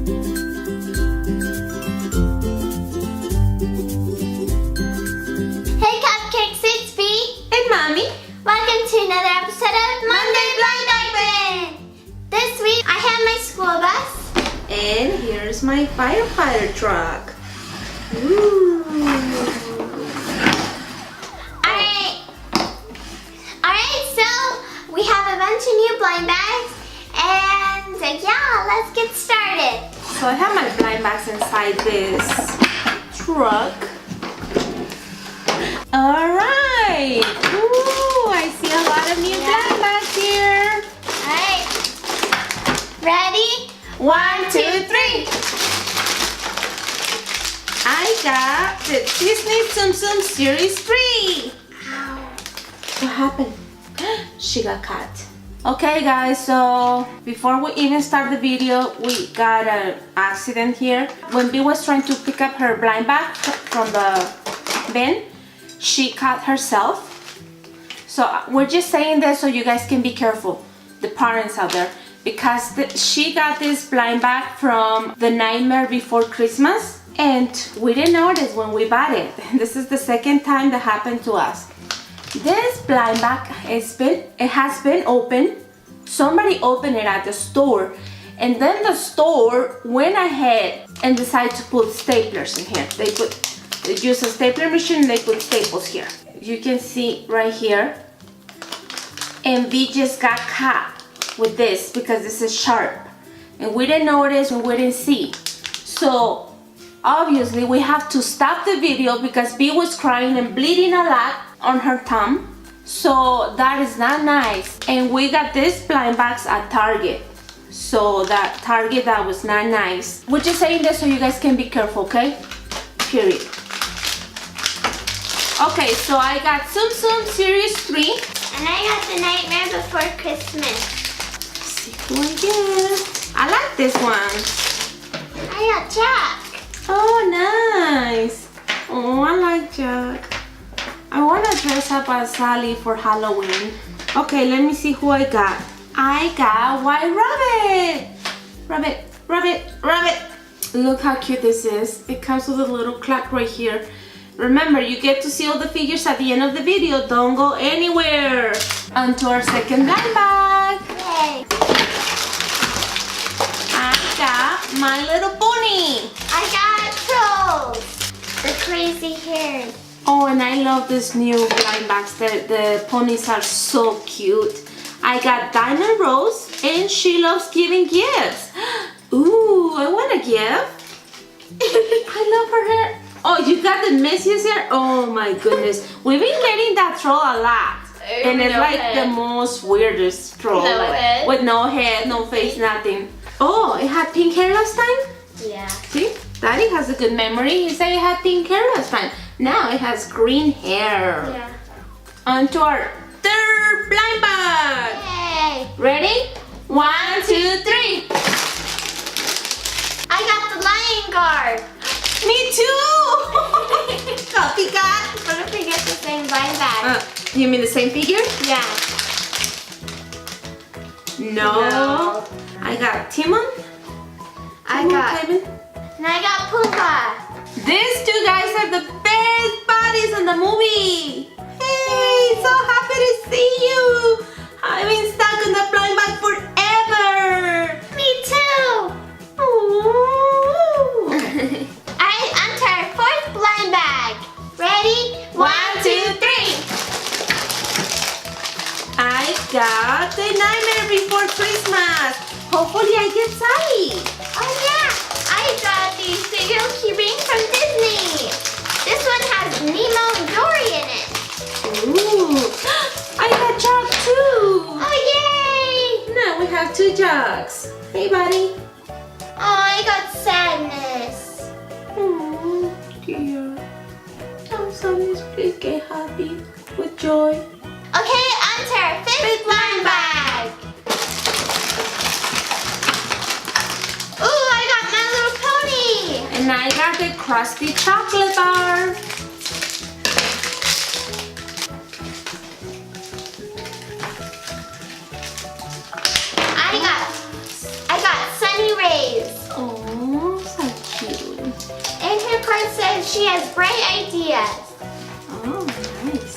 Hey Cupcakes, it's Bee and Mommy. Welcome to another episode of Monday Blind Open. This week I have my school bus. And here's my firefighter truck. Ooh. Alright, so we have a bunch of new blind bags. And yeah, let's get started. So I have my blind bags inside this truck. Alright. Ooh, I see a lot of new blind bags here. Alright. Ready? 1, 2, 3. I got the Disney Tsum Tsum Series 3. Ow. What happened? She got caught. Okay guys, so before we even start the video, we got an accident here. When Bee was trying to pick up her blind bag from the bin, she caught herself. So we're just saying this so you guys can be careful, the parents out there, because she got this blind bag from the Nightmare Before Christmas and we didn't notice when we bought it. This is the second time that happened to us. This blind bag has been opened. Somebody opened it at the store, and then the store went ahead and decided to put staplers in here. They use a stapler machine and they put staples here. You can see right here. And we just got caught with this because this is sharp. And we didn't notice and we didn't see. So obviously we have to stop the video because Bee was crying and bleeding a lot on her thumb. So that is not nice. And we got this blind bags at Target. So that Target, that was not nice. We're just saying this so you guys can be careful, okay? Period. Okay, so I got Tsum Tsum Series 3. And I got the Nightmare Before Christmas. Let's see who I get. I like this one. I got Jack. Oh, nice. Oh, I like Jack. I want to dress up as Sally for Halloween. Okay, let me see who I got. I got White Rabbit. Rabbit, rabbit, rabbit. Look how cute this is. It comes with a little clock right here. Remember, you get to see all the figures at the end of the video. Don't go anywhere. On to our second blind bag. Yay. I got My Little Pony. I got Trolls. The crazy hair. Oh, and I love this new blind bags. The ponies are so cute. I got Diamond Rose, and she loves giving gifts. Ooh, I want a gift. I love her hair. Oh, you got the messiest hair? Oh my goodness. We've been getting that troll a lot. And it's like the most weirdest troll. No head. With no head, no face, nothing. Oh, it had pink hair last time? Yeah. See? Daddy has a good memory. He said it had pink hair last time. Now it has green hair. Yeah. On to our third blind bag. Yay. Ready? 1, 2, 3. I got the Lion Guard. Me too. Copycat. What if we get the same blind bag? You mean the same figure? Yeah. No. I got Timon. And I got Pumbaa. These two guys are the best buddies in the movie. Hey, so happy to see you. I've been stuck in the blind bag forever. Me too. Ooh. Alright, on to our fourth blind bag. Ready? 1, 2, 3. I got the Nightmare Before Christmas. Hopefully I get Sally. Oh yeah, I got the figure keyring from Disney. This one has Nemo and Dory in it. Ooh, I got Jack too. Oh yay! Now we have 2 Jacks. Hey buddy. Oh, I got Sadness. Oh dear. Oh, Sadness, please get happy with joy. Okay, on to our fifth blind bag. Ooh, I got My Little Pony. And I got the Krusty chocolate bar. I got Sunny Rays. Oh. she has bright ideas. Oh, nice.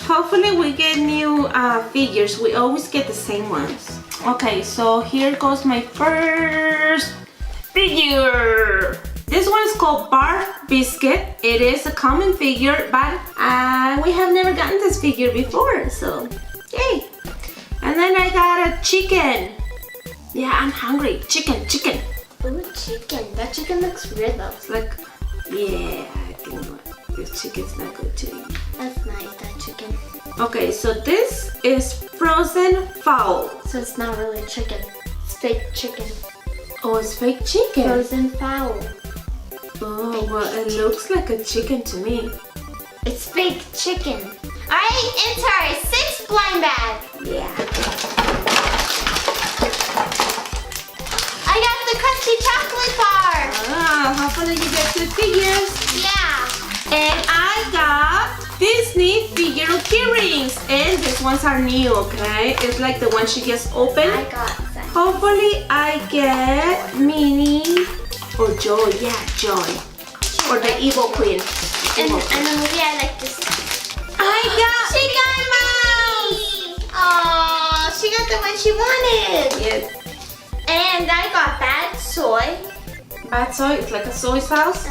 Hopefully we get new figures. We always get the same ones. Okay, so here goes my first figure. This one is called Bar Biscuit. It is a common figure, but we have never gotten this figure before, so yay. And then I got a chicken. Yeah, I'm hungry. Chicken. Ooh, chicken. That chicken looks weird though. It's like, yeah, I think this chicken's not good to eat. That's nice, that chicken. Okay, so this is frozen fowl. So it's not really chicken. It's fake chicken. Oh, it's fake chicken. Frozen fowl. Oh, well, it looks like a chicken to me. It's fake chicken. Alright, into our 6th blind bag. Yeah. I got the crusty chocolate bar. Ah, hopefully you get 2 figures. Yeah. And I got Disney figure key rings. And these ones are new, okay? It's like the one she just opened. I got that. Hopefully I get Minnie or Joy. Yeah, Joy. Or the Evil Queen. And the movie I like this. I got She got Minnie. Oh, she got the one she wanted. Yes. And I got Bad Soy. Bad soy, it's like a soy sauce.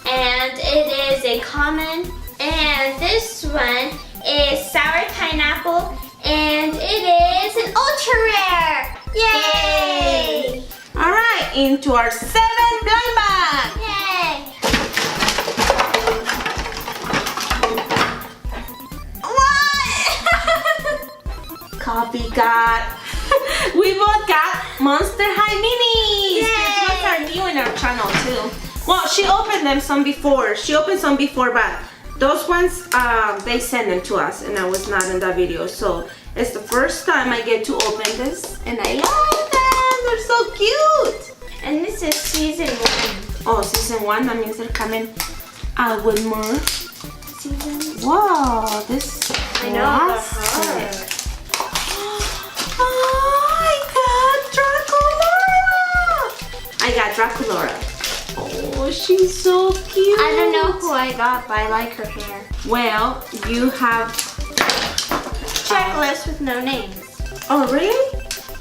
And it is a common. And this one is sour pineapple. And it is an ultra rare. Yay! Alright, into our 7th blind bag. Yay! What? Copycat. We both got Monster High Minis. Yay! These ones are new in our channel too. Well, she opened them some before. She opened some before, but those ones, they sent them to us and I was not in that video. So it's the first time I get to open this and I love them. They're so cute. And this is season 1. Oh, season 1, that means they're coming out with more. Season? Wow, this I know, they're plastic. hard. Oh, I got Draculora. Oh, she's so cute. I don't know who I got, but I like her hair. Well, you have Checklist with no names. Oh, really?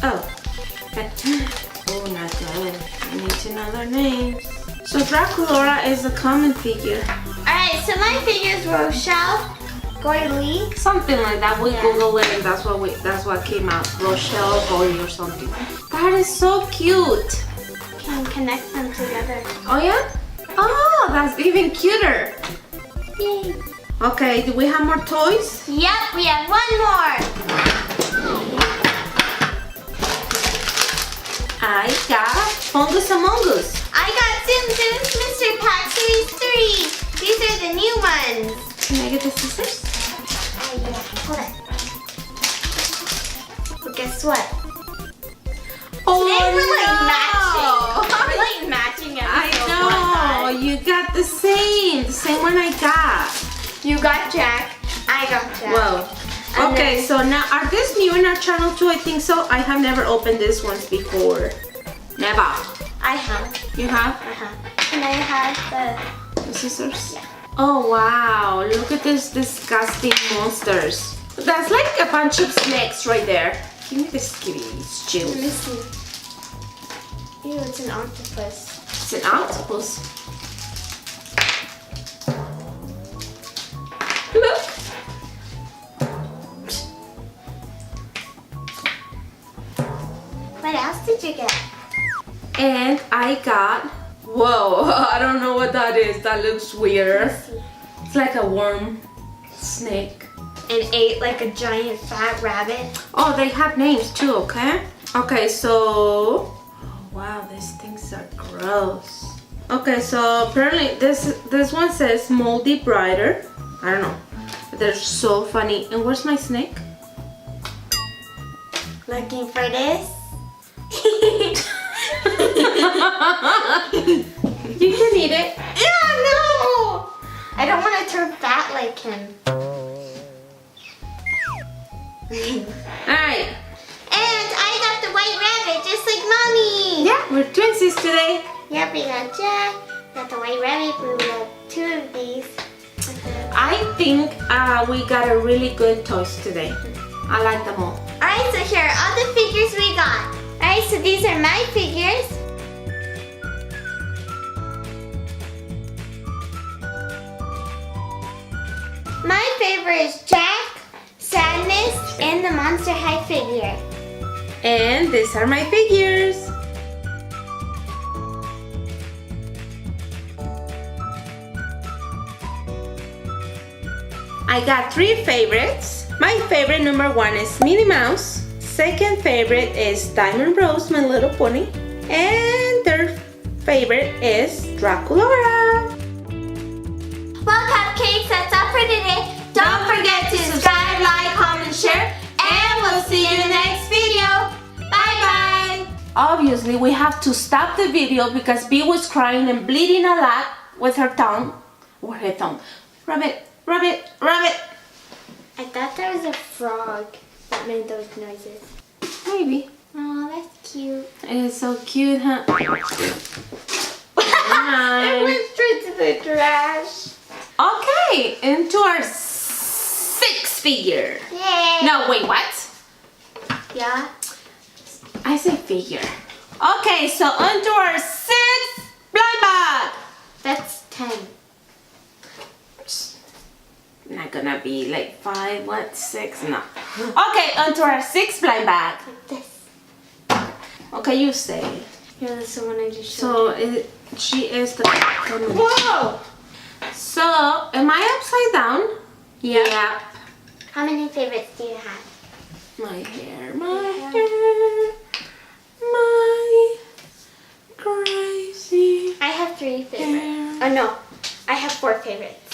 Oh. Oh, not good. I need to know their names. So Draculora is a common figure. Alright, so my figures were Rochelle, Goylee. Something like that. We Yeah. Googled it and that's what came out. Rochelle, Goy or something. That is so cute. Can connect them together. Oh yeah? Oh, that's even cuter. Yay. Okay, do we have more toys? Yep, we have one more. I got Fungus Among Us. I got Zoom Zoom's Mr. Pack Series 3. These are the new ones. Can I get the scissors? Oh yeah, hold it. But guess what? Oh, Today we're like no. matching. We're like matching I episodes. know, you got the same one I got. You got Jack, I got Jack. Whoa. And Okay, then- so now, are these new in our channel too? I think so. I have never opened these ones before. Never. I have. You have? And I have The scissors? Yeah. Oh, wow. Look at these disgusting monsters. That's like a bunch of snakes right there. Give me this kitty, Let me juice. see. Ew, it's an octopus. It's an octopus. Look. What else did you get? And I got, whoa, I don't know what that is. That looks weird. Let's see. It's like a worm snake. And ate like a giant fat rabbit. Oh, they have names too, okay? Okay, so, wow, these things are gross. Okay, so apparently this one says moldy brighter. I don't know. They're so funny. And where's my snake? Looking for this? You can eat it. Yeah, no! I don't want to turn fat like him. Alright. And I got the white rabbit just like mommy. Yeah, we're twinsies today. Yep, we got Jack Got the white rabbit blue. We have 2 of these. I think we got a really good toys today. I like them all. Alright, so here are all the figures we got. Alright, so these are my figures. My favorite is Jack, Sadness, and the Monster High figure. And these are my figures. I got 3 favorites. My favorite number 1 is Minnie Mouse. Second favorite is Diamond Rose, my little pony. And third favorite is Draculaura. Well, cupcakes, that's all for today. Don't forget to subscribe, like, comment, share, and we'll see you in the next video. Bye-bye. Obviously, we have to stop the video because Bee was crying and bleeding a lot with her tongue. Or her tongue. Rub it, rub it, rub it. I thought there was a frog that made those noises. Maybe. Oh, that's cute. It's so cute, huh? It went straight to the trash. Okay, into our 6th figure. Yay. No, wait, what? Yeah. I say figure. Okay, so onto our 6th blind bag. That's 10. Not gonna be like 5, what, 6, no. Okay, onto our 6th blind bag. Like this. Okay, you say. Here, this is the one I just showed. So she is the. Whoa! So am I upside down? Yeah. How many favorites do you have? My hair, my crazy. I have 3 favorites. hair. Oh no, I have 4 favorites.